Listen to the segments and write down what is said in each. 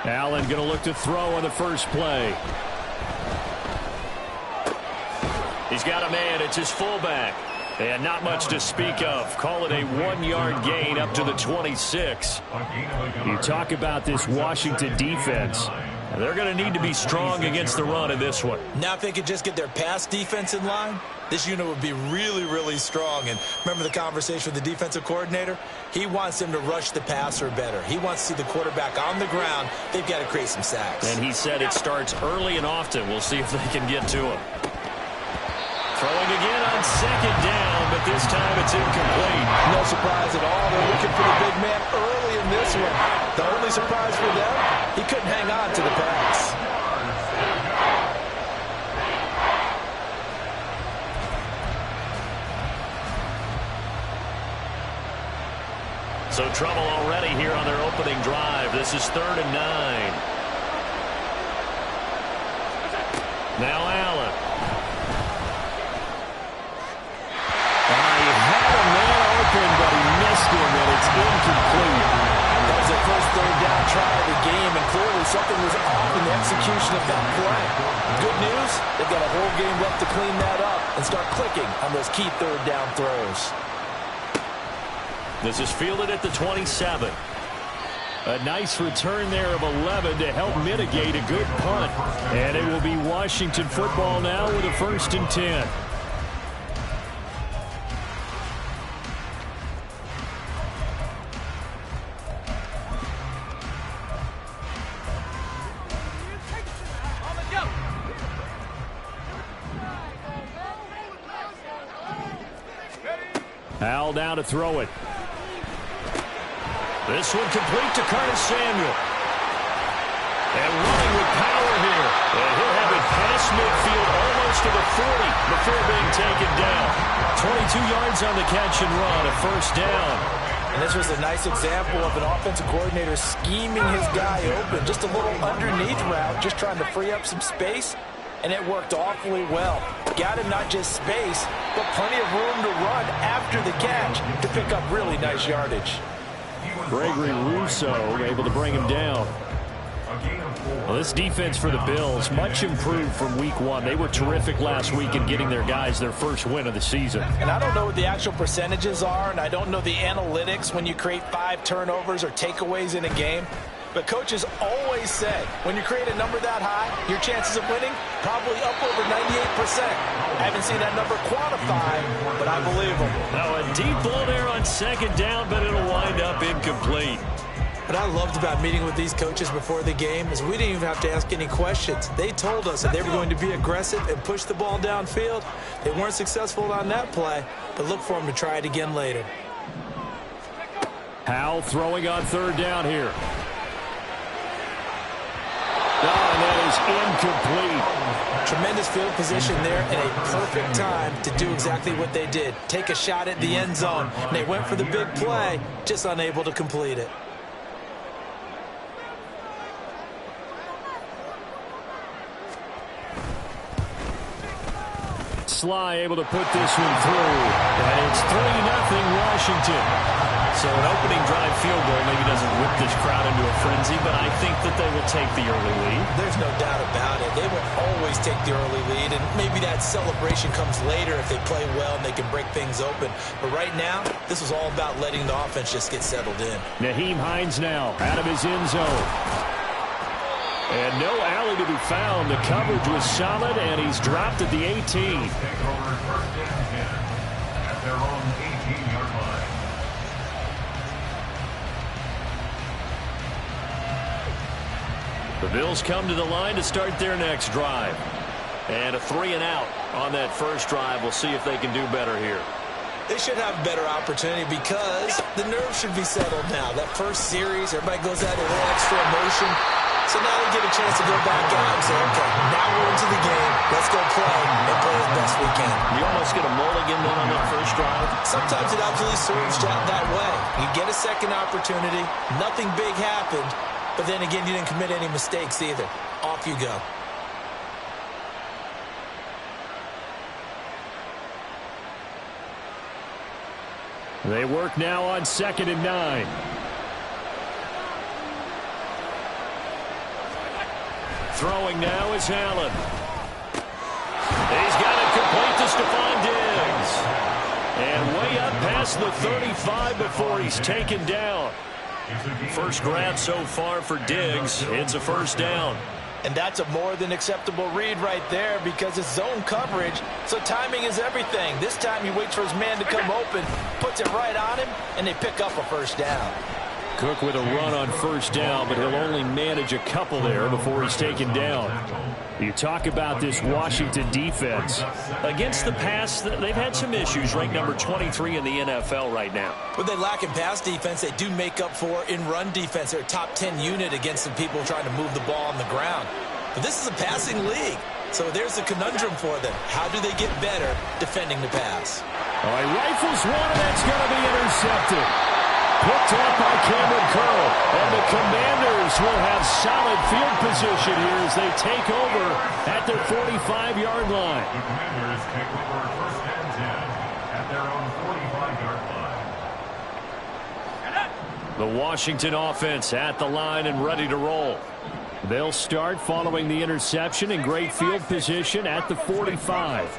Allen going to look to throw on the first play. He's got a man. It's his fullback. And not much to speak of. Call it a 1-yard gain up to the 26. You talk about this Washington defense. They're going to need to be strong against the run in this one. Now if they could just get their pass defense in line, this unit would be really, really strong. And remember the conversation with the defensive coordinator? He wants them to rush the passer better. He wants to see the quarterback on the ground. They've got to create some sacks. And he said it starts early and often. We'll see if they can get to him. Throwing again on second down, but this time it's incomplete. No surprise at all. They're looking for the big man early in this one. The only surprise for them, he couldn't hang on to the pass. So trouble already here on their opening drive. This is 3rd and 9. Now Allen. But he missed him, and it's incomplete. That was their first 3rd down try of the game, and clearly something was off in the execution of that play. Good news, they've got a whole game left to clean that up and start clicking on those key 3rd down throws. This is fielded at the 27. A nice return there of 11 to help mitigate a good punt. And it will be Washington football now with a 1st and 10. Howell down to throw it. This one complete to Curtis Samuel. And running with power here. And he'll have it past midfield almost to the 40 before being taken down. 22 yards on the catch and run, a 1st down. And this was a nice example of an offensive coordinator scheming his guy open. Just a little underneath route, just trying to free up some space. And it worked awfully well. Got him not just space, but plenty of room to run after the catch to pick up really nice yardage. Gregory Rousseau able to bring him down. Well, this defense for the Bills, much improved from week 1. They were terrific last week in getting their guys their first win of the season. And I don't know what the actual percentages are, and I don't know the analytics when you create 5 turnovers or takeaways in a game. But coaches always say, when you create a number that high, your chances of winning probably up over 98%. I haven't seen that number quantified, but I believe them. Now a deep ball there on 2nd down, but it'll wind up incomplete. What I loved about meeting with these coaches before the game is we didn't even have to ask any questions. They told us that they were going to be aggressive and push the ball downfield. They weren't successful on that play, but look for them to try it again later. Howell throwing on 3rd down here. Oh, and that is incomplete. Tremendous field position there and a perfect time to do exactly what they did. Take a shot at the end zone. And they went for the big play, just unable to complete it. Sly able to put this one through. And it's 3-0 Washington. So an opening drive field goal maybe doesn't whip this crowd into a frenzy, but I think that they will take the early lead. There's no doubt about it. They will always take the early lead, and maybe that celebration comes later if they play well and they can break things open. But right now, this is all about letting the offense just get settled in. Nyheim Hines now out of his end zone. And no alley to be found. The coverage was solid, and he's dropped at the 18. The Bills come to the line to start their next drive. And a 3-and-out on that first drive. We'll see if they can do better here. They should have a better opportunity because the nerves should be settled now. That first series, everybody goes out a little extra emotion. So now they get a chance to go back out and say, okay, now we're into the game. Let's go play and play as best we can. You almost get a mulligan then on that first drive. Sometimes it absolutely serves that way. You get a second opportunity. Nothing big happened. But then again, you didn't commit any mistakes either. Off you go. They work now on 2nd and 9. Throwing now is Allen. He's got it complete to Stephon Diggs. And way up past the 35 before he's taken down. First grab so far for Diggs. It's a first down. And that's a more than acceptable read right there because it's zone coverage, so timing is everything. This time he waits for his man to come open, puts it right on him, and they pick up a first down. Cook with a run on first down, but he'll only manage a couple there before he's taken down. You talk about this Washington defense. Against the pass, they've had some issues, ranked number 23 in the NFL right now. When they lack in pass defense, they do make up for in run defense. They're a top 10 unit against some people trying to move the ball on the ground. But this is a passing league, so there's a conundrum for them. How do they get better defending the pass? All right, rifles one, and that's going to be intercepted. Picked up by Cameron Curl. And the Commanders will have solid field position here as they take over at their 45-yard line. The Commanders take over first and 10 at their own 45-yard line. The Washington offense at the line and ready to roll. They'll start following the interception in great field position at the 45.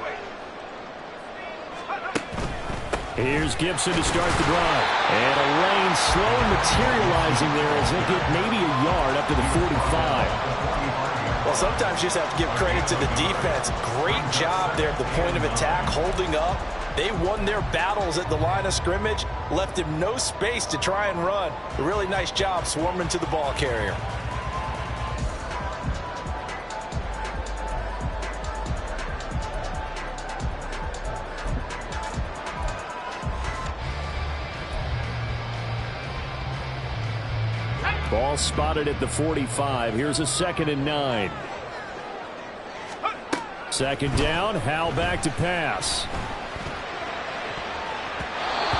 Here's Gibson to start the drive. And a lane slow and materializing there as they get maybe a yard up to the 45. Well, sometimes you just have to give credit to the defense. Great job there at the point of attack, holding up. They won their battles at the line of scrimmage, left him no space to try and run. A really nice job swarming to the ball carrier. Ball spotted at the 45. Here's a 2nd and 9. Second down. Howell back to pass.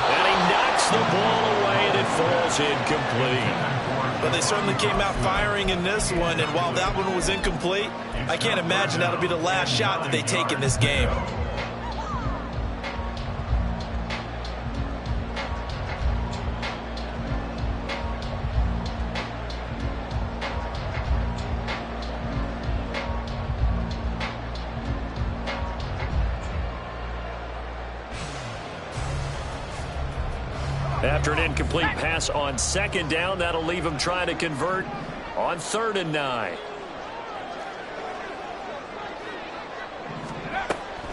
And he knocks the ball away, and it falls incomplete. But they certainly came out firing in this one, and while that one was incomplete, I can't imagine that'll be the last shot that they take in this game. After an incomplete pass on 2nd down, that'll leave him trying to convert on 3rd and 9.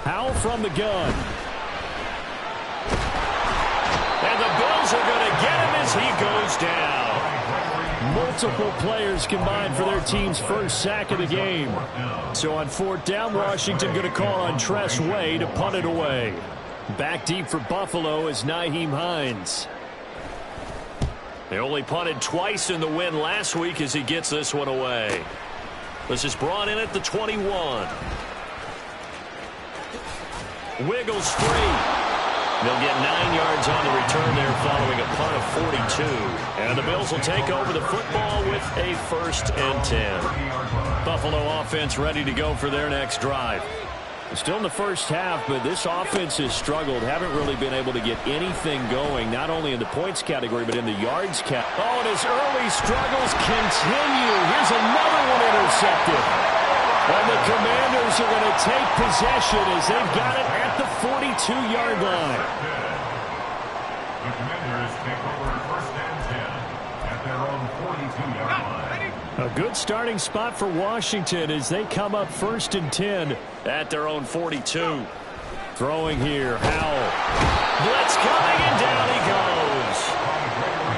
Howell from the gun. And the Bills are going to get him as he goes down. Multiple players combined for their team's first sack of the game. So on 4th down, Washington going to call on Tress Way to punt it away. Back deep for Buffalo is Nyheim Hines. They only punted twice in the win last week as he gets this one away. This is brought in at the 21. Wiggles free. They'll get 9 yards on the return there following a punt of 42. And the Bills will take over the football with a 1st and 10. Buffalo offense ready to go for their next drive. Still in the first half, but this offense has struggled. Haven't really been able to get anything going, not only in the points category, but in the yards category. Oh, and his early struggles continue. Here's another one intercepted. And the Commanders are going to take possession as they've got it at the 42-yard line. The Commanders take over first and 10 at their own 42-yard line. A good starting spot for Washington as they come up 1st and 10 at their own 42. Throwing here, Howell. Blitz coming, and down he goes.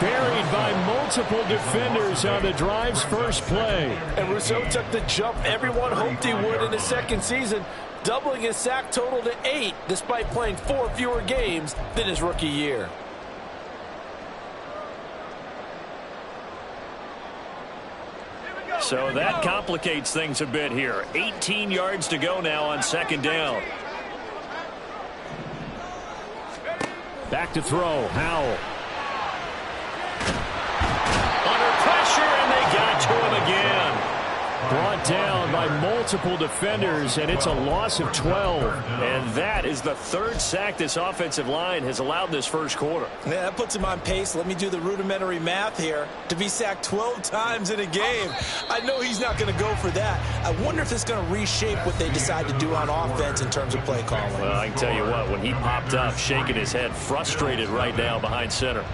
Buried by multiple defenders on the drive's first play. And Rousseau took the jump everyone hoped he would in his second season, doubling his sack total to 8 despite playing 4 fewer games than his rookie year. So that complicates things a bit here. 18 yards to go now on 2nd down. Back to throw, Howell. Under pressure, and they got to him again. Brought down by by multiple defenders, and it's a loss of 12. And that is the third sack this offensive line has allowed this first quarter. Yeah, that puts him on pace. Let me do the rudimentary math here. To be sacked 12 times in a game, I know he's not going to go for that. I wonder if it's going to reshape what they decide to do on offense in terms of play calling. Well, I can tell you what, when he popped up, shaking his head, frustrated right now behind center.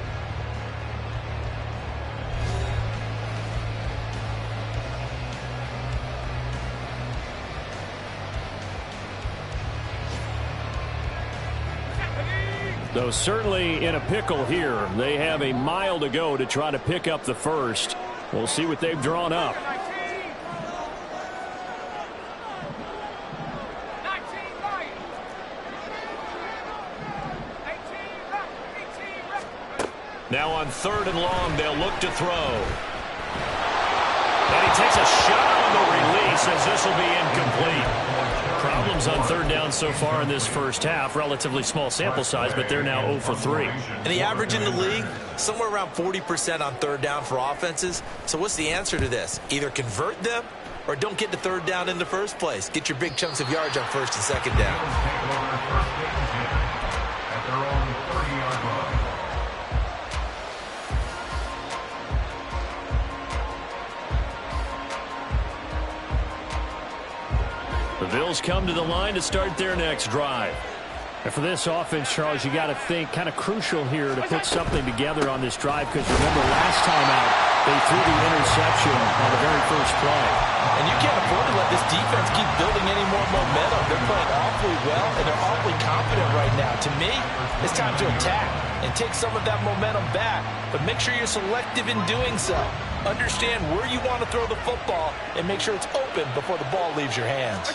Though certainly in a pickle here. They have a mile to go to try to pick up the first. We'll see what they've drawn up. Now on 3rd and long, they'll look to throw. And he takes a shot on the release as this will be incomplete. Problems on 3rd down so far in this first half. Relatively small sample size, but they're now 0 for 3. And the average in the league, somewhere around 40% on 3rd down for offenses. So what's the answer to this? Either convert them or don't get to 3rd down in the first place. Get your big chunks of yards on 1st and 2nd down. At their own 30-yard line. The Bills come to the line to start their next drive. And for this offense, Charles, you got to think kind of crucial here to put something together on this drive, because remember last time out, they threw the interception on the very first play. And you can't afford to let this defense keep building any more momentum. They're playing awfully well, and they're awfully confident right now. To me, it's time to attack and take some of that momentum back, but make sure you're selective in doing so. Understand where you want to throw the football and make sure it's open before the ball leaves your hands.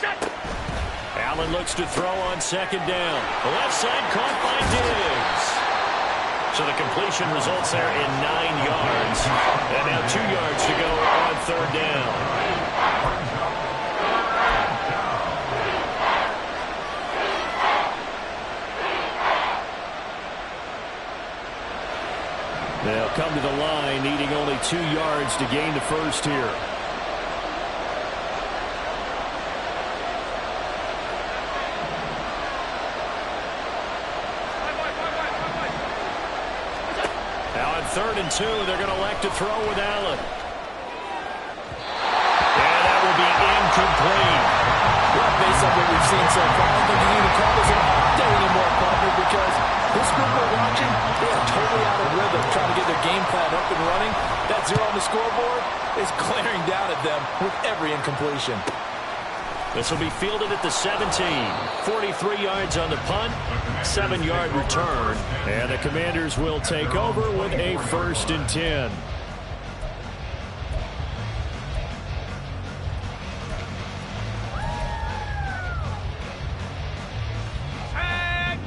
Allen looks to throw on 2nd down. The left side caught by Diggs. So the completion results there in 9 yards. And now 2 yards to go on 3rd down. They'll come to the line, needing only 2 yards to gain the first here. Now on 3rd and 2, they're going to elect to throw with Allen. And that will be incomplete. Well, based on what we've seen so far, I don't think you can even call this an update anymore, partner, because this group we're watching, they are totally out of rhythm, trying to get their game plan up and running. That 0 on the scoreboard is glaring down at them with every incompletion. This will be fielded at the 17. 43 yards on the punt, 7-yard return. And the Commanders will take over with a 1st and 10.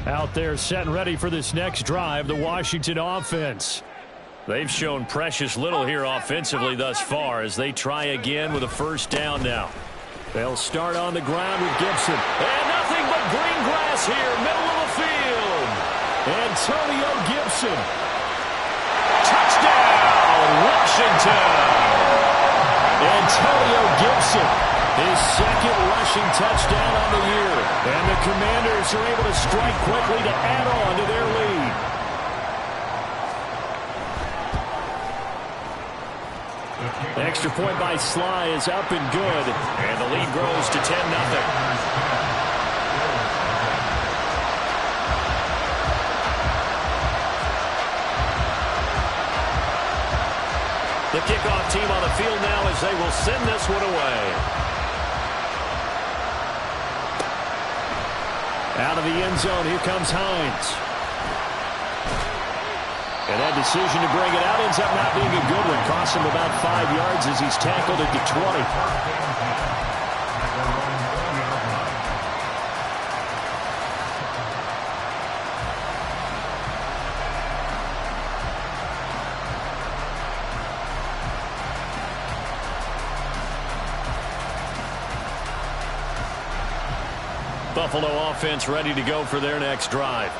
Out there set and ready for this next drive, the Washington offense. They've shown precious little here offensively thus far as they try again with a 1st down now. They'll start on the ground with Gibson. And nothing but green grass here, middle of the field. Antonio Gibson. Touchdown, Washington. Antonio Gibson, his 2nd rushing touchdown on the year. And the Commanders are able to strike quickly to add on to their lead. The extra point by Sly is up and good. And the lead grows to 10-0. The kickoff team on the field now as they will send this one away. Out of the end zone, here comes Hines. And that decision to bring it out ends up not being a good one. Costs him about 5 yards as he's tackled at the 20. Buffalo offense ready to go for their next drive.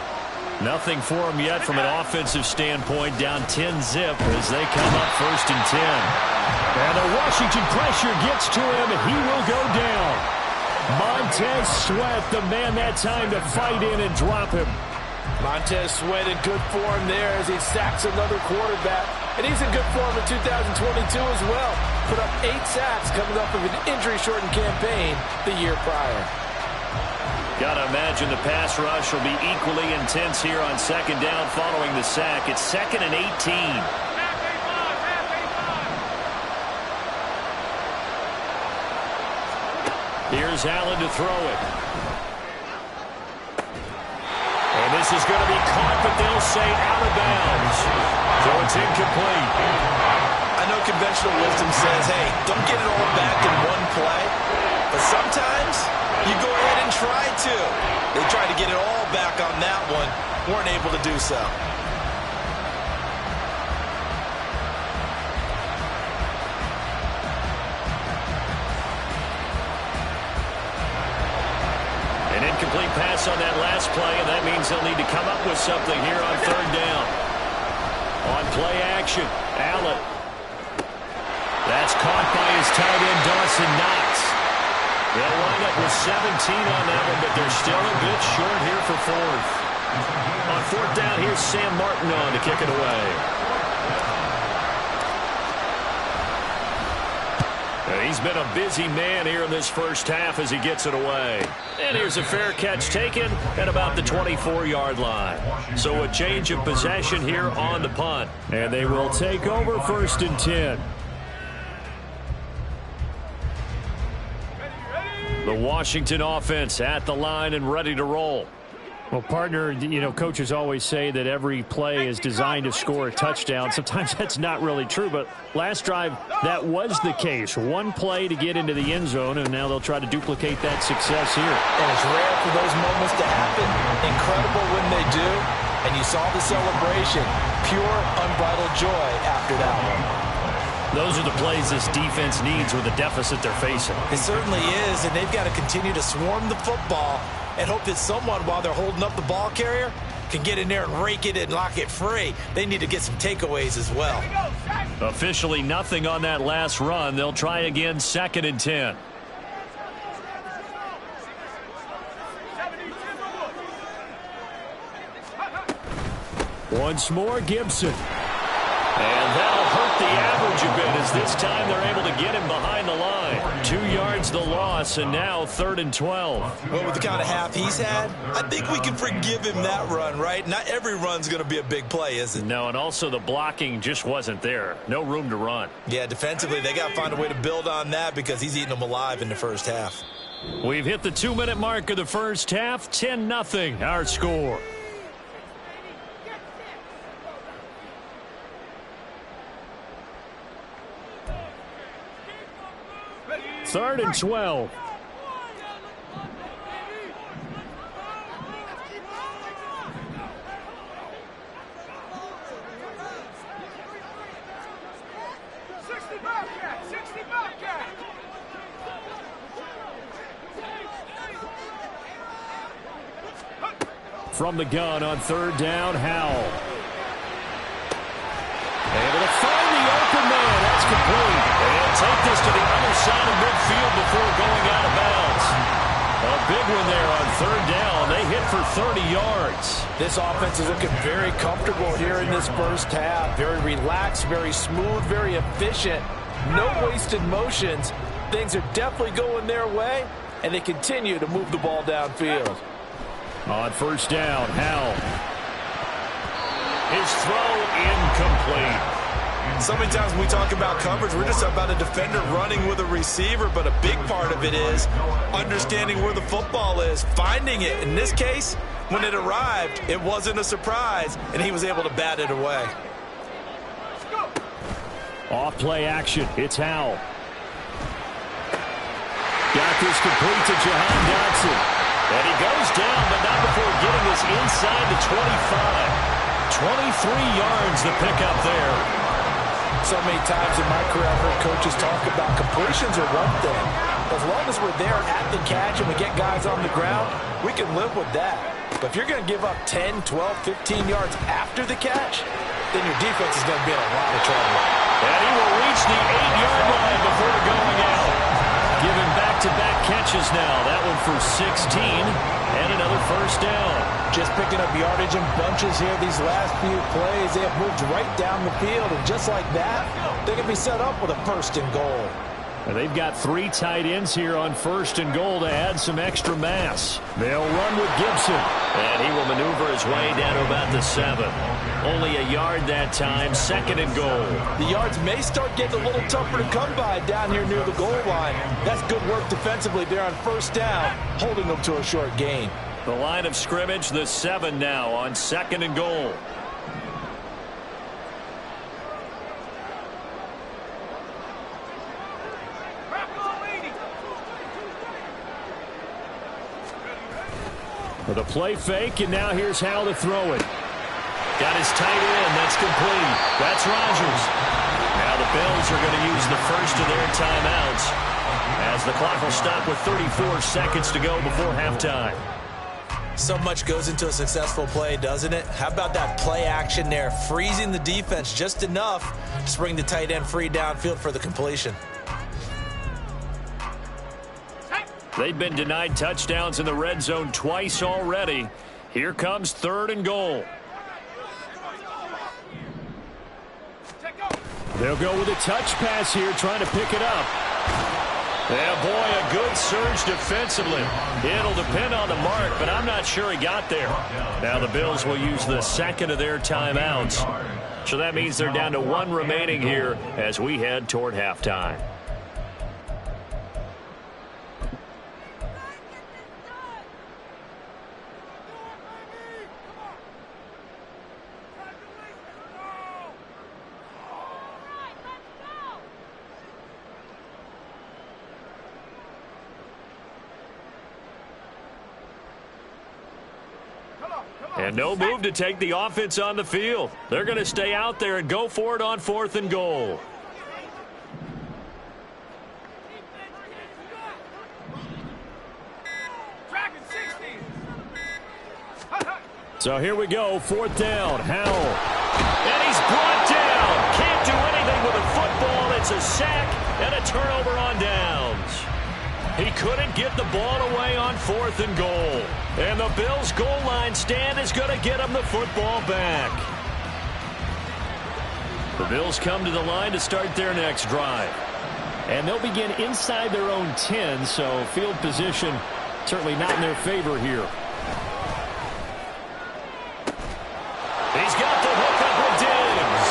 Nothing for them yet from an offensive standpoint. Down 10-zip as they come up 1st and 10. And the Washington pressure gets to him, and he will go down. Montez Sweat, the man that time to fight in and drop him. Montez Sweat in good form there as he sacks another quarterback. And he's in good form in 2022 as well. Put up 8 sacks coming up of an injury-shortened campaign the year prior. Got to imagine the pass rush will be equally intense here on second down following the sack. It's 2nd and 18. Here's Allen to throw it. And this is going to be caught, but they'll say out of bounds. So it's incomplete. I know conventional wisdom says, hey, don't get it all back in one play. But sometimes you go ahead and try to. They tried to get it all back on that one. Weren't able to do so. An incomplete pass on that last play, and that means they'll need to come up with something here on third down. On play action, Allen. That's caught by his tight end, Dawson Knox. They'll line up with 17 on that one, but they're still a bit short here for 4th. On 4th down, here's Sam Martin on to kick it away. He's been a busy man here in this first half as he gets it away. And here's a fair catch taken at about the 24-yard line. So a change of possession here on the punt. And they will take over 1st and 10. The Washington offense at the line and ready to roll. Well, partner, you know, coaches always say that every play is designed to score a touchdown. Sometimes that's not really true, but last drive, that was the case. One play to get into the end zone, and now they'll try to duplicate that success here. And it's rare for those moments to happen. Incredible when they do. And you saw the celebration. Pure, unbridled joy after that one. Those are the plays this defense needs with the deficit they're facing. It certainly is, and they've got to continue to swarm the football and hope that someone, while they're holding up the ball carrier, can get in there and rake it and lock it free. They need to get some takeaways as well. Officially nothing on that last run. They'll try again 2nd and 10. Once more, Gibson. And that'll hurt the average a bit as this time they're able to get him behind the line. 2 yards the loss, and now 3rd and 12. Well, with the kind of half he's had, I think we can forgive him that run, right? Not every run's going to be a big play, is it? No, and also the blocking just wasn't there. No room to run. Yeah, defensively, they got to find a way to build on that because he's eating them alive in the first half. We've hit the 2-minute mark of the first half. 10-0 our score. Third and 12. From the gun on 3rd down, Howell. Able to find the open man. That's complete. And take this to the other side of midfield before going out of bounds. A big one there on 3rd down. They hit for 30 yards. This offense is looking very comfortable here in this first half. Very relaxed, very smooth, very efficient. No wasted motions. Things are definitely going their way, and they continue to move the ball downfield. On 1st down, Howell. His throw incomplete. So many times when we talk about coverage, we're just about a defender running with a receiver, but a big part of it is understanding where the football is, finding it. In this case, when it arrived, it wasn't a surprise, and he was able to bat it away. Off play action, it's Howell. Got this complete to Jahan Dotson. And he goes down, but not before getting this inside the 25. 23 yards the pickup there. So many times in my career I've heard coaches talk about completions are one thing. As long as we're there at the catch and we get guys on the ground, we can live with that. But if you're going to give up 10, 12, 15 yards after the catch, then your defense is going to be in a lot of trouble. And he will reach the 8-yard line before going out. Giving back-to-back catches now. That one for 16 and another first down. Just picking up yardage in bunches here these last few plays. They have moved right down the field, and just like that, they can be set up with a first and goal. And they've got 3 tight ends here on first and goal to add some extra mass. They'll run with Gibson. And he will maneuver his way down to about the 7. Only a yard that time, second and goal. The yards may start getting a little tougher to come by down here near the goal line. That's good work defensively there on first down, holding them to a short gain. The line of scrimmage, the 7 now on second and goal. With a play fake, and now here's Howell to throw it. Got his tight end. That's complete. That's Rodgers. Now the Bills are going to use the first of their timeouts as the clock will stop with 34 seconds to go before halftime. So much goes into a successful play, doesn't it? How about that play action there, freezing the defense just enough to bring the tight end free downfield for the completion. They've been denied touchdowns in the red zone twice already. Here comes third and goal. They'll go with a touch pass here, trying to pick it up. Yeah, boy, a good surge defensively. It'll depend on the mark, but I'm not sure he got there. Now the Bills will use the second of their timeouts. So that means they're down to 1 remaining here as we head toward halftime. And no move to take the offense on the field. They're going to stay out there and go for it on fourth and goal. So here we go, fourth down. Howell. And he's brought down. Can't do anything with a football. It's a sack and a turnover on downs. He couldn't get the ball away on fourth and goal. And the Bills' goal line stand is going to get him the football back. The Bills come to the line to start their next drive. And they'll begin inside their own 10, so field position certainly not in their favor here. He's got the hook up with Diggs.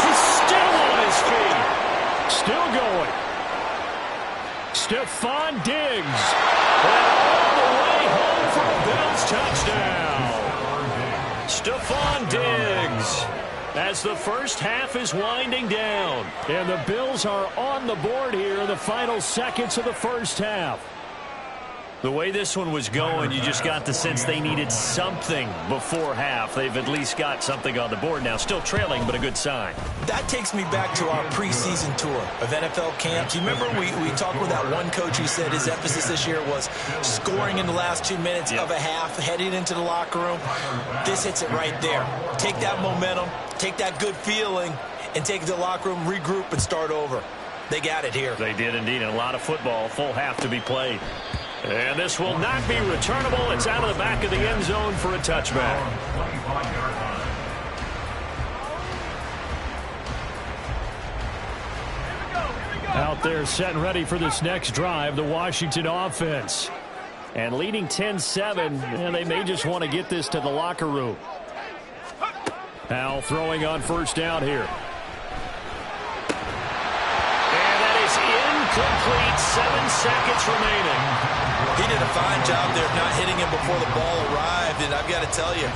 He's still on his feet. Still going. Stephon Diggs. And all the way home for a Bills touchdown. Stephon Diggs. As the first half is winding down. And the Bills are on the board here in the final seconds of the first half. The way this one was going, you just got the sense they needed something before half. They've at least got something on the board now. Still trailing, but a good sign. That takes me back to our preseason tour of NFL camps. You remember we talked with that one coach who said his emphasis this year was scoring in the last 2 minutes of a half, heading into the locker room. This hits it right there. Take that momentum, take that good feeling, and take it to the locker room, regroup, and start over. They got it here. They did indeed, and a lot of football, full half to be played. And this will not be returnable. It's out of the back of the end zone for a touchback. Out there set and ready for this next drive, the Washington offense. And leading 10-7, and they may just want to get this to the locker room. Howell throwing on first down here. And that is incomplete. 7 seconds remaining. He did a fine job there of not hitting him before the ball arrived, and I've got to tell you,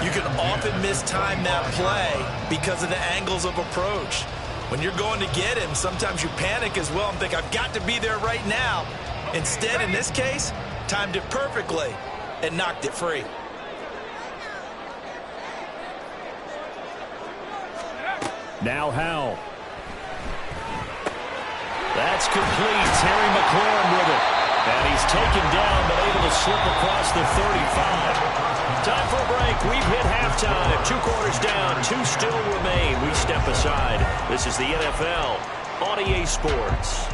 you can often mistime that play because of the angles of approach. When you're going to get him, sometimes you panic as well and think, I've got to be there right now. Instead, in this case, timed it perfectly and knocked it free. Now Howell. That's complete. Terry McLaurin with it. And he's taken down, but able to slip across the 35. Time for a break. We've hit halftime. 2 quarters down, 2 still remain. We step aside. This is the NFL on EA Sports.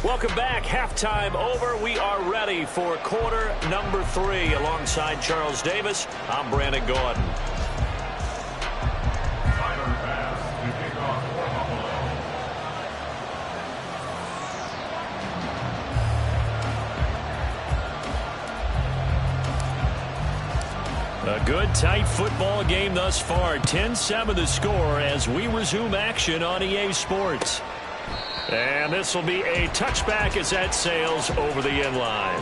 Welcome back. Halftime over. We are ready for quarter number 3. Alongside Charles Davis, I'm Brandon Gordon. A good, tight football game thus far. 10-7 the score as we resume action on EA Sports. And this will be a touchback as that sails over the end line.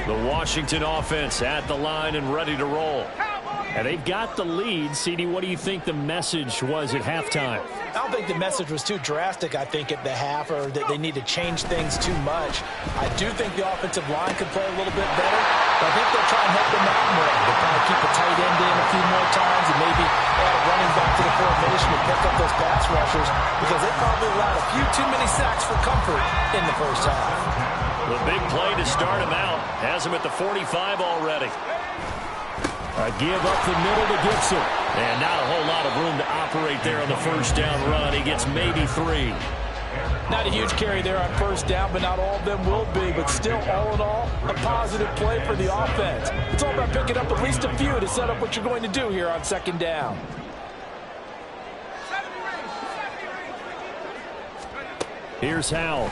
The Washington offense at the line and ready to roll. And they've got the lead. CD, what do you think the message was at halftime? I don't think the message was too drastic, I think, at the half, or that they need to change things too much. I do think the offensive line could play a little bit better, but I think they'll try and help them out more. They'll kind of keep the tight end in a few more times and maybe add a running back to the formation and pick up those pass rushers, because they probably allowed a few too many sacks for comfort in the first half. The big play to start him out has him at the 45 already. A give up the middle to Gibson. And not a whole lot of room to operate there on the first down run. He gets maybe 3. Not a huge carry there on first down, but not all of them will be. But still, all in all, a positive play for the offense. It's all about picking up at least a few to set up what you're going to do here on second down. Here's Howell.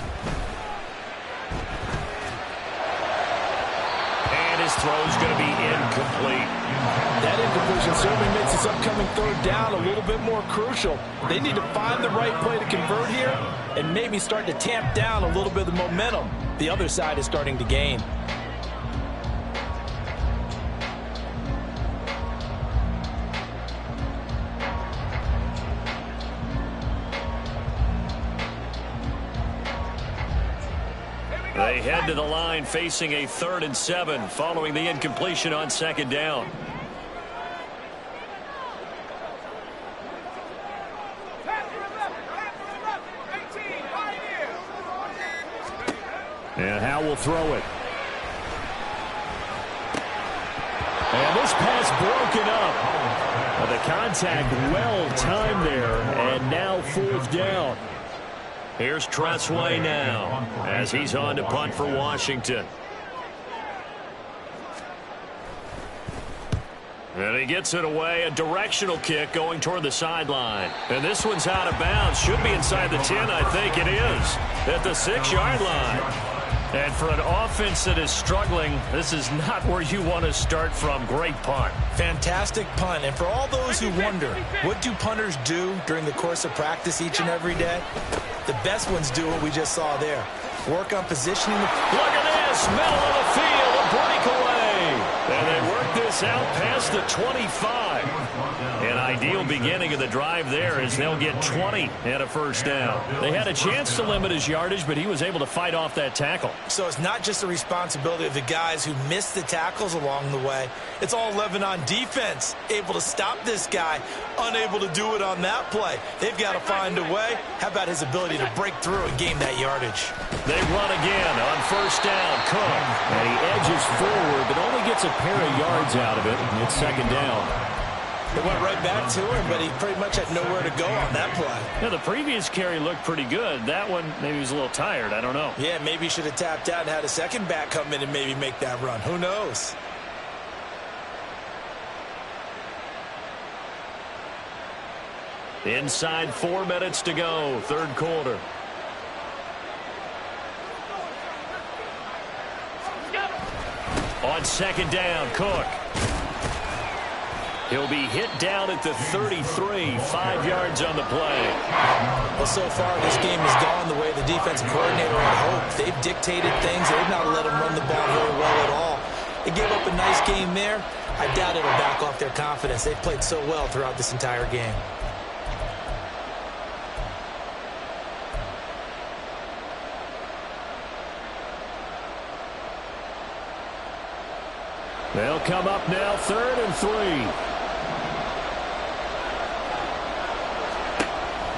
And his throw's going to be incomplete. That incompletion certainly makes this upcoming third down a little bit more crucial. They need to find the right play to convert here and maybe start to tamp down a little bit of the momentum the other side is starting to gain. They head to the line facing a 3rd and 7 following the incompletion on second down. And Howell will throw it. And this pass broken up. The contact well timed there, and now 4th down. Here's Tressway now as he's on to punt for Washington. And he gets it away. A directional kick going toward the sideline. And this one's out of bounds. Should be inside the 10, I think it is. At the 6-yard line. And for an offense that is struggling, this is not where you want to start from. Great punt. Fantastic punt. And for all those who wonder, what do punters do during the course of practice each and every day? The best ones do what we just saw there. Work on positioning. Look at this. Middle of the field. A breakaway. And they work this out past the 25. An ideal beginning of the drive there as they'll get 20 and a first down. They had a chance to limit his yardage, but he was able to fight off that tackle. So it's not just the responsibility of the guys who missed the tackles along the way. It's all 11 on defense. Able to stop this guy, unable to do it on that play. They've got to find a way. How about his ability to break through and gain that yardage? They run again on first down. Cook. And he edges forward, but only gets a pair of yards out of it. And it's second down. It went right back to him, but he pretty much had nowhere to go on that play. Yeah, the previous carry looked pretty good. That one, maybe he was a little tired. I don't know. Yeah, maybe he should have tapped out and had a second back come in and maybe make that run. Who knows? Inside 4 minutes to go, third quarter. On second down, Cook. He'll be hit down at the 33, 5 yards on the play. Well, so far this game has gone the way the defensive coordinator had hoped. They've dictated things. They've not let him run the ball very well at all. They gave up a nice game there. I doubt it'll back off their confidence. They've played so well throughout this entire game. They'll come up now, 3rd and 3.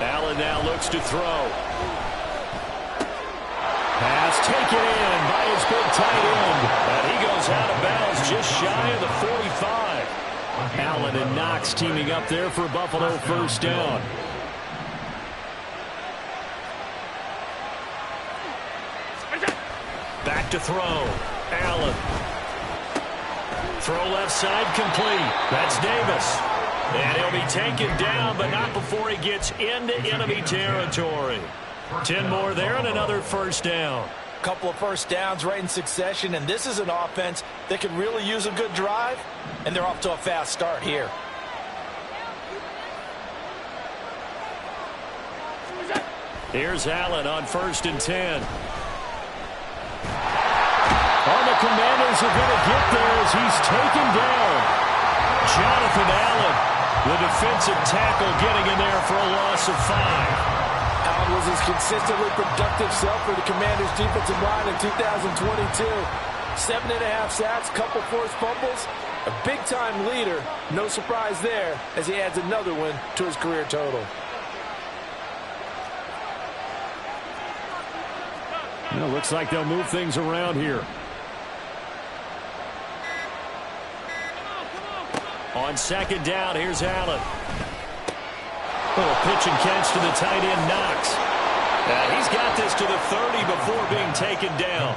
Allen now looks to throw. Pass taken in by his big tight end. And he goes out of bounds just shy of the 45. Allen and Knox teaming up there for Buffalo 1st down. Back to throw. Allen. Throw left side complete. That's Davis. And he'll be taken down, but not before he gets into enemy territory. 10 more there and another 1st down. Couple of 1st downs right in succession, and this is an offense that can really use a good drive, and they're off to a fast start here. Here's Allen on 1st and 10. The Commanders are going to get there as he's taken down. Jonathan Allen, the defensive tackle, getting in there for a loss of 5. Allen was his consistently productive self for the Commanders' defensive line in 2022. 7.5 sacks, couple forced fumbles, a big-time leader. No surprise there as he adds another one to his career total. Well, looks like they'll move things around here. On 2nd down, here's Allen. Little pitch and catch to the tight end, Knox. He's got this to the 30 before being taken down.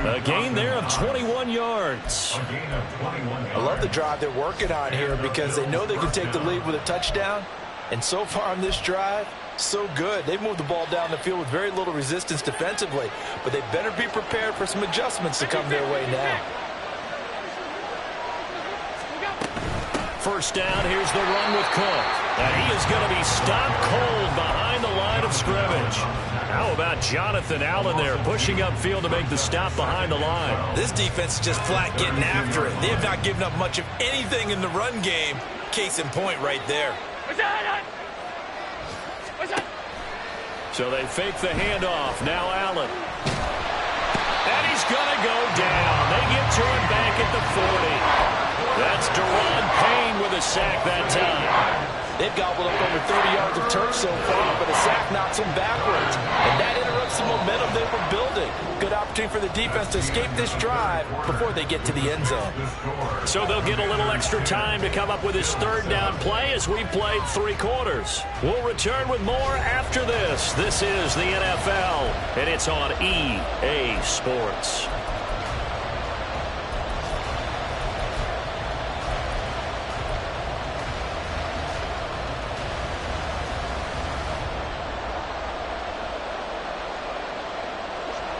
A gain there of 21 yards. I love the drive they're working on here because they know they can take the lead with a touchdown. And so far on this drive, so good. They've moved the ball down the field with very little resistance defensively. But they better be prepared for some adjustments to come their way now. 1st down, here's the run with Cook. And he is going to be stopped cold behind the line of scrimmage. How about Jonathan Allen there pushing upfield to make the stop behind the line? This defense is just flat getting after it. They have not given up much of anything in the run game. Case in point right there. So they fake the handoff. Now Allen. And he's going to go down. They get to him back at the 40. That's Deron Payne with a sack that time. They've gobbled up over 30 yards of turf so far, but a sack knocks them backwards. And that interrupts the momentum they were building. Good opportunity for the defense to escape this drive before they get to the end zone. So they'll get a little extra time to come up with his 3rd down play as we played 3 quarters. We'll return with more after this. This is the NFL, and it's on EA Sports.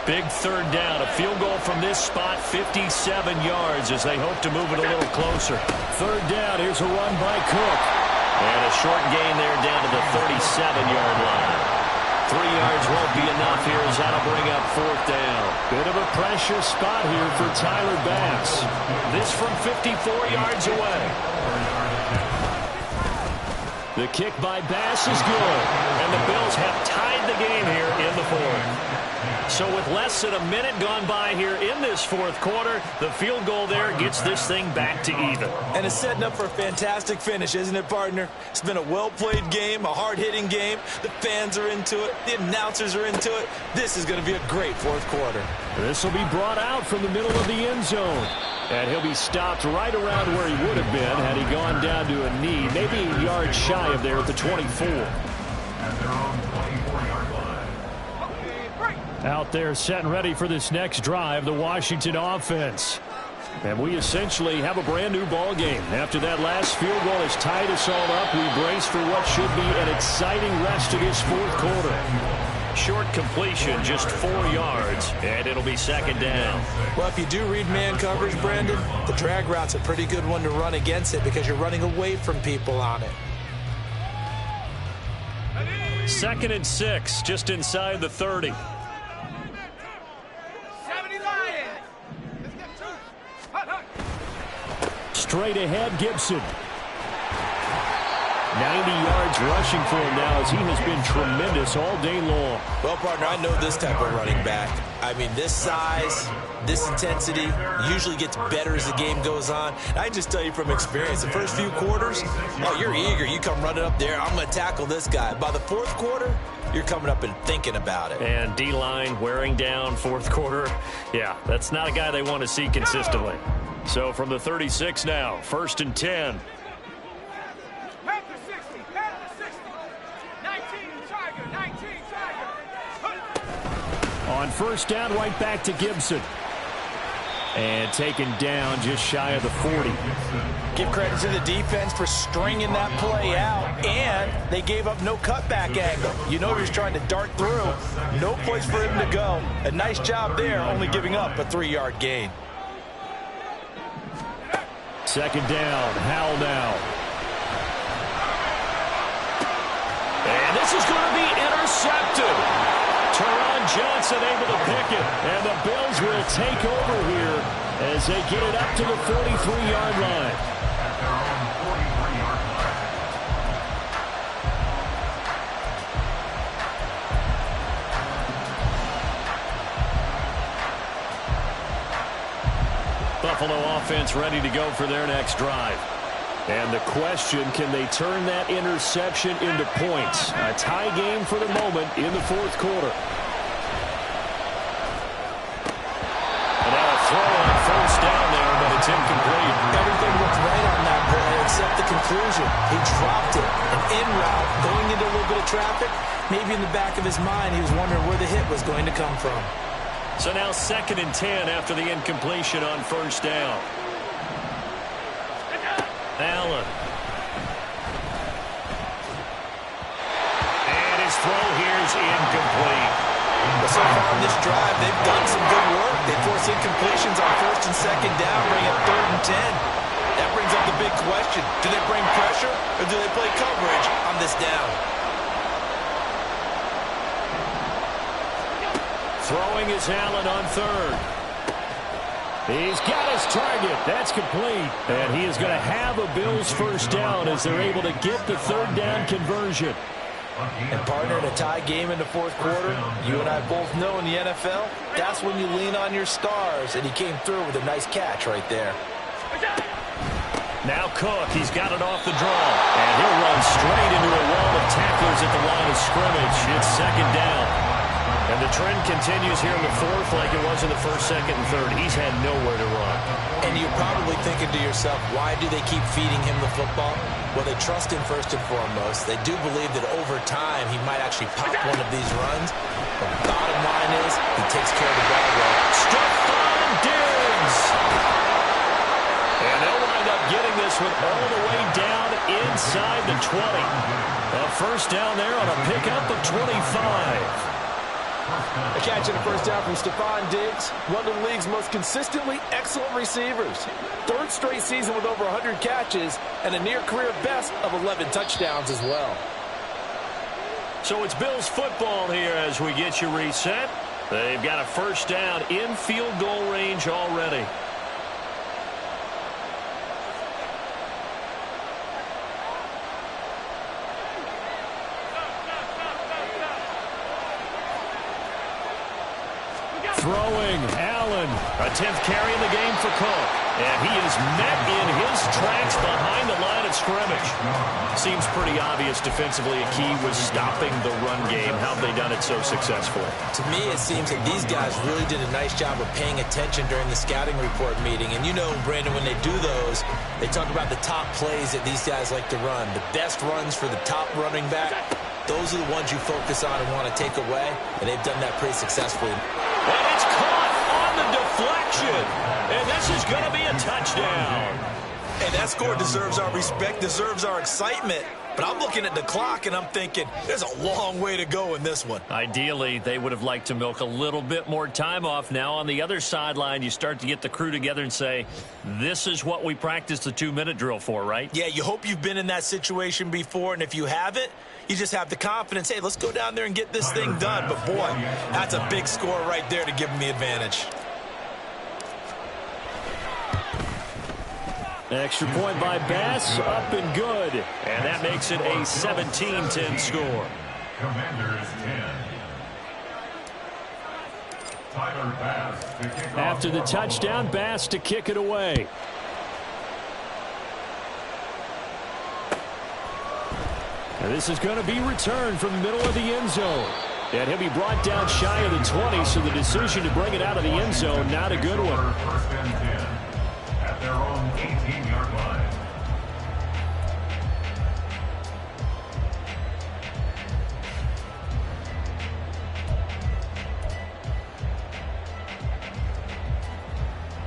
Big 3rd down, a field goal from this spot, 57 yards as they hope to move it a little closer. 3rd down, here's a run by Cook. And a short gain there down to the 37-yard line. 3 yards won't be enough here as that'll bring up 4th down. Bit of a pressure spot here for Tyler Bass. This from 54 yards away. The kick by Bass is good. And the Bills have tied the game here in the 4th. So with less than a minute gone by here in this 4th quarter, the field goal there gets this thing back to even. And it's setting up for a fantastic finish, isn't it, partner? It's been a well-played game, a hard-hitting game. The fans are into it. The announcers are into it. This is going to be a great 4th quarter. This will be brought out from the middle of the end zone. And he'll be stopped right around where he would have been had he gone down to a knee, maybe a yard shy of there at the 24. At their own 24-yard line. Out there set and ready for this next drive, the Washington offense. And we essentially have a brand new ball game. After that last field goal has tied us all up, we brace for what should be an exciting rest of this 4th quarter. Short completion, just 4 yards, and it'll be 2nd down. Well, if you do read man coverage, Brandon, the drag route's a pretty good one to run against it because you're running away from people on it. 2nd and 6, just inside the 30. Straight ahead, Gibson. 90 yards rushing for him now as he has been tremendous all day long. Well, partner, I know this type of running back. I mean, this size, this intensity usually gets better as the game goes on. I just tell you from experience, the first few quarters, oh, you're eager. You come running up there, I'm going to tackle this guy. By the fourth quarter, you're coming up and thinking about it. And D-line wearing down fourth quarter. Yeah, that's not a guy they want to see consistently. So from the 36 now, 1st and 10. On first down, right back to Gibson. And taken down just shy of the 40. Give credit to the defense for stringing that play out, and they gave up no cutback angle. You know he was trying to dart through. No place for him to go. A nice job there, only giving up a 3-yard gain. Second down, Howell now. And this is going to be intercepted. Teron Johnson able to pick it, and the Bills will take over here as they get it up to the 43-yard line. Buffalo offense ready to go for their next drive. And the question, can they turn that interception into points? A tie game for the moment in the fourth quarter. And now a throw on first down there, but it's incomplete. Everything looked right on that play except the conclusion. He dropped it. An in route, going into a little bit of traffic. Maybe in the back of his mind, he was wondering where the hit was going to come from. So now 2nd and 10 after the incompletion on first down. Allen. And his throw here is incomplete. So far on this drive, they've done some good work. They force incompletions on 1st and 2nd down, bring up 3rd and 10. That brings up the big question. Do they bring pressure or do they play coverage on this down? Throwing is Allen on 3rd. He's got his target. That's complete. And he is going to have a Bills first down as they're able to get the 3rd down conversion. And partner, in a tie game in the fourth quarter, you and I both know in the NFL, that's when you lean on your stars. And he came through with a nice catch right there. Now Cook, he's got it off the draw. And he'll run straight into a wall of tacklers at the line of scrimmage. It's 2nd down. And the trend continues here in the fourth like it was in the 1st, 2nd, and 3rd. He's had nowhere to run. And you're probably thinking to yourself, why do they keep feeding him the football? Well, they trust him first and foremost. They do believe that over time he might actually pop one of these runs. But the bottom line is he takes care of the ball well. Stephon Diggs! And they'll wind up getting this one all the way down inside the 20. A first down there on a pickup of 25. A catch and a first down from Stephon Diggs, one of the league's most consistently excellent receivers. 3rd straight season with over 100 catches and a near-career best of 11 touchdowns as well. So it's Bills football here as we get you reset. They've got a first down in field goal range already. Throwing, Allen. A 10th carry in the game for Cook. And he is met in his tracks behind the line of scrimmage. Seems pretty obvious defensively a key was stopping the run game. How have they done it so successfully? To me, it seems that these guys really did a nice job of paying attention during the scouting report meeting. And you know, Brandon, when they do those, they talk about the top plays that these guys like to run. The best runs for the top running back. Those are the ones you focus on and want to take away. And they've done that pretty successfully. And it's caught on the deflection. And this is going to be a touchdown. And that score deserves our respect, deserves our excitement. But I'm looking at the clock and I'm thinking, there's a long way to go in this one. Ideally, they would have liked to milk a little bit more time off. Now on the other sideline, you start to get the crew together and say, this is what we practiced the 2-minute drill for, right? Yeah, you hope you've been in that situation before. And if you haven't, you just have the confidence, hey, let's go down there and get this thing done. But, boy, that's a big score right there to give them the advantage. Extra point by Bass, up and good. And that makes it a 17-10 score. Commanders 10. Tyler Bass to kick off. After the touchdown, Bass to kick it away. And this is going to be returned from the middle of the end zone. And he'll be brought down shy of the 20, so the decision to bring it out of the end zone, not a good one. First and 10 at their own 18-yard line.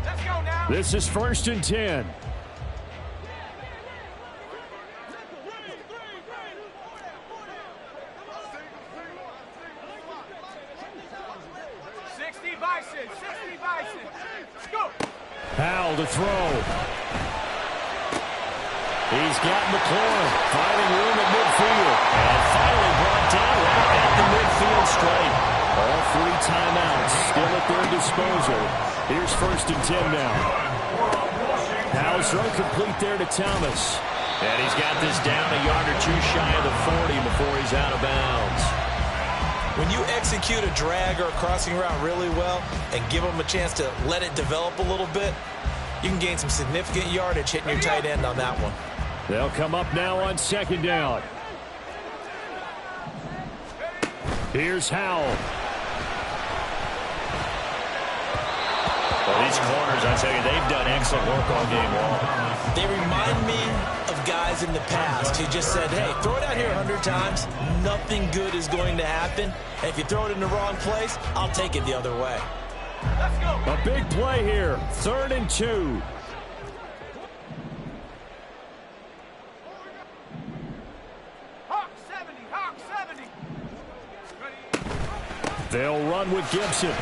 Let's go now. This is 1st and 10. Powell to throw. He's got McLaurin finding room at midfield. And finally brought down right at the midfield stripe. All 3 timeouts still at their disposal. Here's 1st and 10 now. Powell's throw complete there to Thomas. And he's got this down a yard or 2 shy of the 40 before he's out of bounds. When you execute a drag or a crossing route really well and give them a chance to let it develop a little bit, you can gain some significant yardage hitting your tight end on that one. They'll come up now on 2nd down. Here's Howell. Well, these corners, I tell you, they've done excellent work all game long. They remind me of guys in the past who just said, hey, throw it out here 100 times. Nothing good is going to happen. And if you throw it in the wrong place, I'll take it the other way. Let's go. A big play here. 3rd and 2. Hawk 70, Hawk 70. They'll run with Gibson.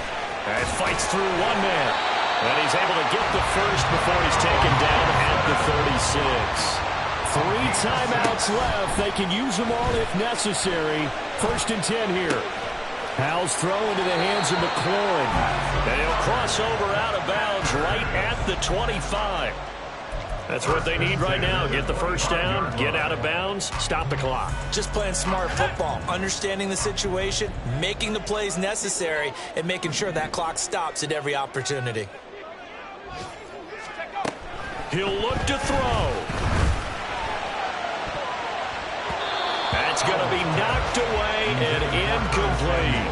And fights through one man. And he's able to get the first before he's taken down at the 36. 3 timeouts left. They can use them all if necessary. 1st and 10 here. Howell's throw into the hands of McLaurin. And he'll cross over out of bounds right at the 25. That's what they need right now. Get the first down, get out of bounds, stop the clock. Just playing smart football, understanding the situation, making the plays necessary, and making sure that clock stops at every opportunity. He'll look to throw. That's going to be knocked away and incomplete.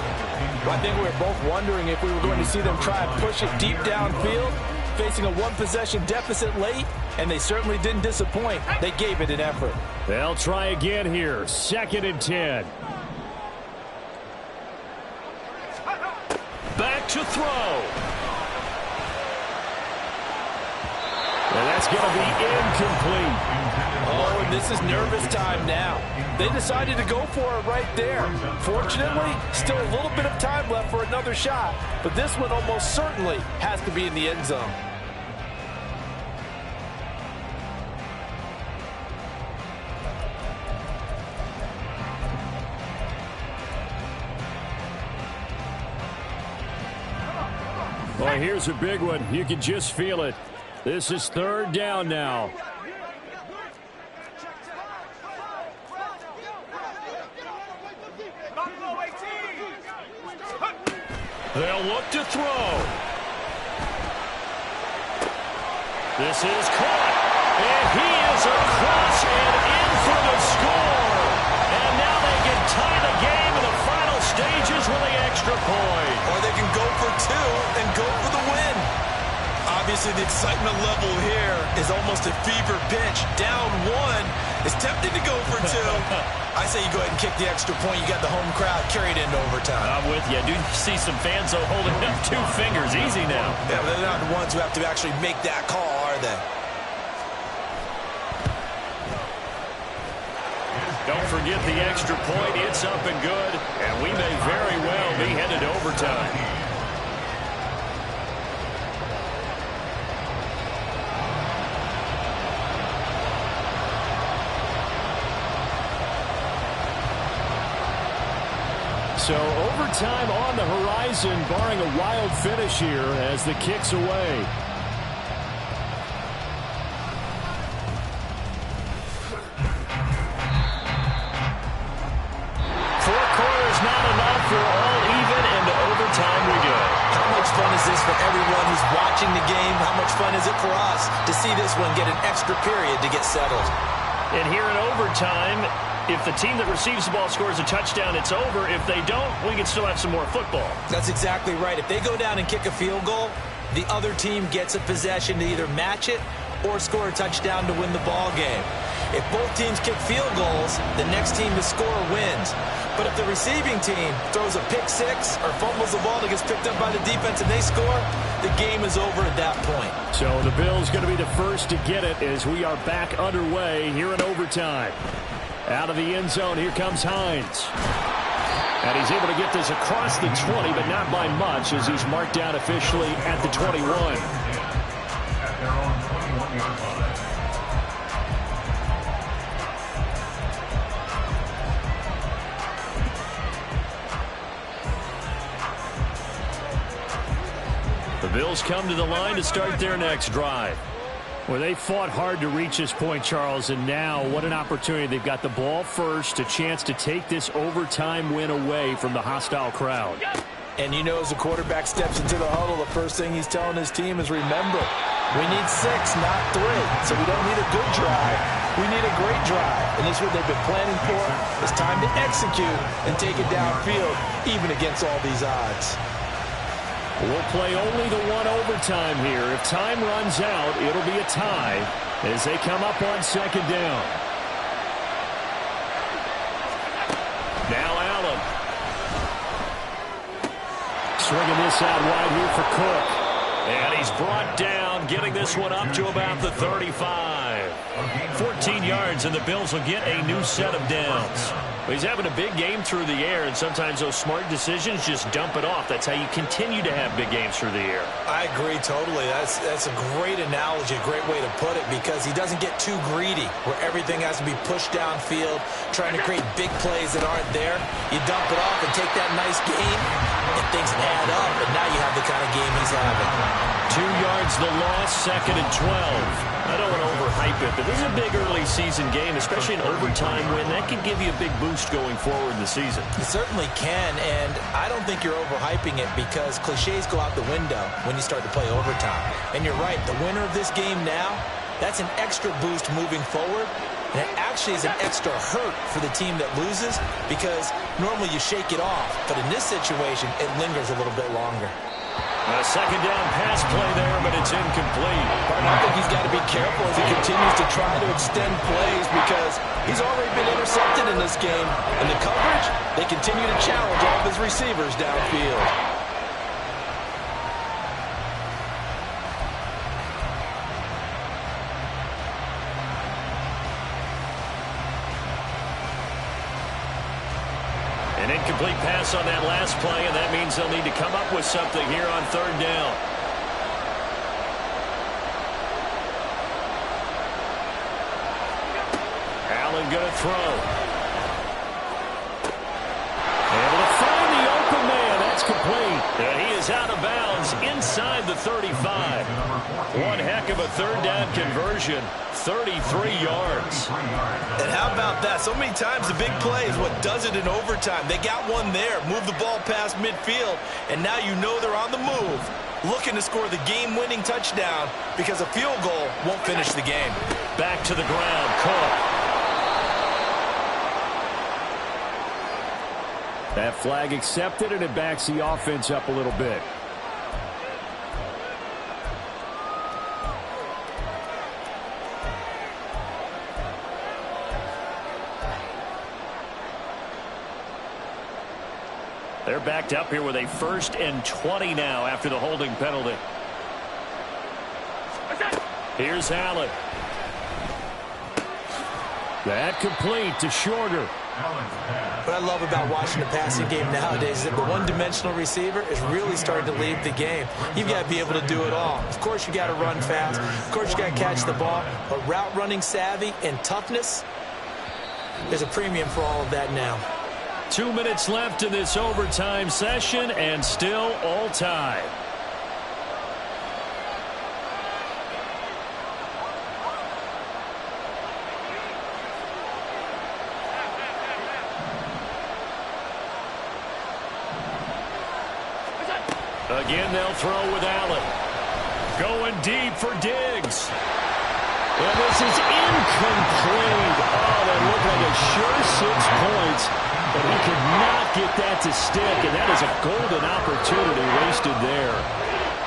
I think we were both wondering if we were going to see them try and push it deep downfield, facing a 1-possession deficit late, and they certainly didn't disappoint. They gave it an effort. They'll try again here. 2nd and 10. Back to throw. And that's going to be incomplete. Oh, and this is nervous time now. They decided to go for it right there. Fortunately, still a little bit of time left for another shot, but this one almost certainly has to be in the end zone. Well, here's a big one. You can just feel it. This is 3rd down now. They'll look to throw. This is caught. And he is across and in for the score. And now they can tie the game in the final stages with the extra point. Or they can go for 2 and go for the win. Obviously, the excitement level here is almost a fever pitch. Down 1. It's tempting to go for 2. I say you go ahead and kick the extra point. You got the home crowd carried into overtime. I'm with you. I do see some fans holding up 2 fingers. Easy now. Yeah, but they're not the ones who have to actually make that call, are they? Don't forget the extra point. It's up and good. And we may very well be headed to overtime. So overtime on the horizon, barring a wild finish here as the kick's away. fun is this for everyone who's watching the game? How much fun is it for us to see this one get an extra period to get settled? And here in overtime, if the team that receives the ball scores a touchdown, it's over. If they don't, we can still have some more football. That's exactly right. If they go down and kick a field goal, the other team gets a possession to either match it or score a touchdown to win the ball game. If both teams kick field goals, the next team to score wins. But if the receiving team throws a pick six or fumbles the ball that gets picked up by the defense and they score, the game is over at that point. So the Bills going to be the first to get it as we are back underway here in overtime. Out of the end zone, here comes Hines. And he's able to get this across the 20, but not by much as he's marked down officially at the 21. At their own 21-yard line. The Bills come to the line to start their next drive. Well, they fought hard to reach this point, Charles, and now what an opportunity. They've got the ball first, a chance to take this overtime win away from the hostile crowd. And you know, as the quarterback steps into the huddle, the first thing he's telling his team is, remember, we need 6, not 3. So we don't need a good drive. We need a great drive. And this is what they've been planning for. It's time to execute and take it downfield, even against all these odds. We'll play only the one overtime here. If time runs out, it'll be a tie as they come up on second down. Now Allen. Swinging this out wide here for Cook. And he's brought down, getting this one up to about the 35. 14 yards, and the Bills will get a new set of downs. Well, he's having a big game through the air, and sometimes those smart decisions just dump it off. That's how you continue to have big games through the air. I agree totally. That's a great analogy, a great way to put it, because he doesn't get too greedy where everything has to be pushed downfield, trying to create big plays that aren't there. You dump it off and take that nice gain, and things add up, and now you have the kind of game he's having. 2 yards the loss, second and 12. I don't want to overhype it, but this is a big early season game, especially an overtime win. That could give you a big boost going forward in the season. It certainly can, and I don't think you're overhyping it because cliches go out the window when you start to play overtime. And you're right, the winner of this game now, that's an extra boost moving forward. And it actually is an extra hurt for the team that loses because normally you shake it off. But in this situation, it lingers a little bit longer. A second down pass play there, but it's incomplete. I think he's got to be careful as he continues to try to extend plays because he's already been intercepted in this game. And the coverage, they continue to challenge all of his receivers downfield. An incomplete pass on that last play, and that means they'll need to come up with something here on third down. Allen going to throw. Able to find the open man. That's complete. And he is out of bounds inside the 35. One heck of a third down conversion. 33 yards. And how about that? So many times the big play is what does it in overtime. They got one there, move the ball past midfield, and now you know they're on the move, looking to score the game-winning touchdown because a field goal won't finish the game. Back to the ground, Cook. That flag accepted, and it backs the offense up a little bit. They're backed up here with a 1st and 20 now after the holding penalty. Here's Allen. That complete to Shorter. What I love about watching the passing game nowadays is that the one-dimensional receiver is really starting to lead the game. You've got to be able to do it all. Of course, you got to run fast. Of course, you got to catch the ball. But route running savvy and toughness, there's a premium for all of that now. 2 minutes left in this overtime session, and still all tied. Again, they'll throw with Allen. Going deep for Diggs. And this is incomplete. Oh, that looked like a sure 6 points, but he could not get that to stick, and that is a golden opportunity wasted there.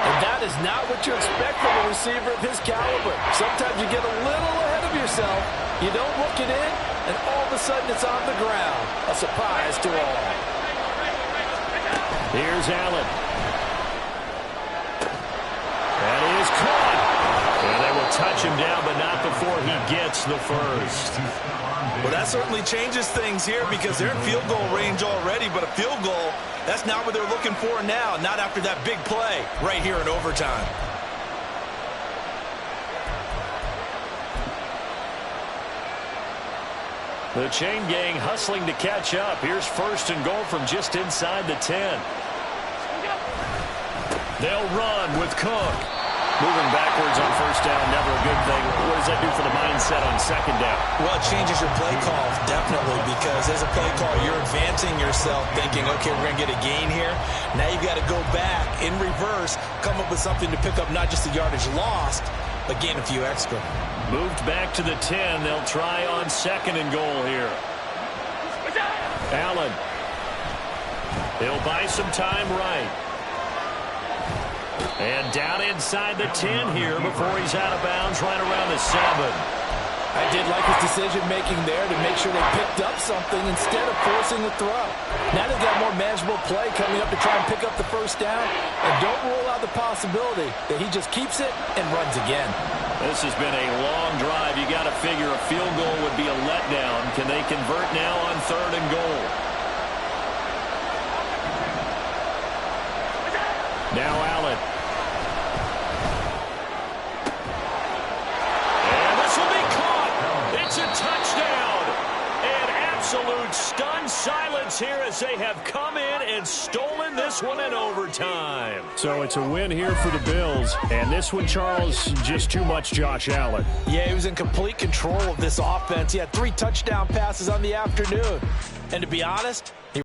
And that is not what you expect from a receiver of his caliber. Sometimes you get a little ahead of yourself, you don't look it in, and all of a sudden it's on the ground. A surprise to all. Here's Allen. That is caught. And they will touch him down, but not before he gets the first. Well, that certainly changes things here because they're in field goal range already, but a field goal, that's not what they're looking for now, not after that big play right here in overtime. The chain gang hustling to catch up. Here's first and goal from just inside the 10. They'll run with Cook. Moving backwards on first down, never a good thing. What does that do for the mindset on second down? Well, it changes your play call, definitely, because as a play call, you're advancing yourself thinking, okay, we're going to get a gain here. Now you've got to go back in reverse, come up with something to pick up not just the yardage lost, but gain a few extra. Moved back to the 10. They'll try on second and goal here. Allen. He'll buy some time right. And down inside the 10 here before he's out of bounds right around the 7. I did like his decision-making there to make sure they picked up something instead of forcing the throw. Now they've got more manageable play coming up to try and pick up the first down. And don't rule out the possibility that he just keeps it and runs again. This has been a long drive. You got to figure a field goal would be a letdown. Can they convert now on third and goal? Now Allen. It's a touchdown. And absolute stunned silence here as they have come in and stolen this one in overtime. So it's a win here for the Bills. And this one, Charles, just too much Josh Allen. Yeah, he was in complete control of this offense. He had 3 touchdown passes on the afternoon. And to be honest,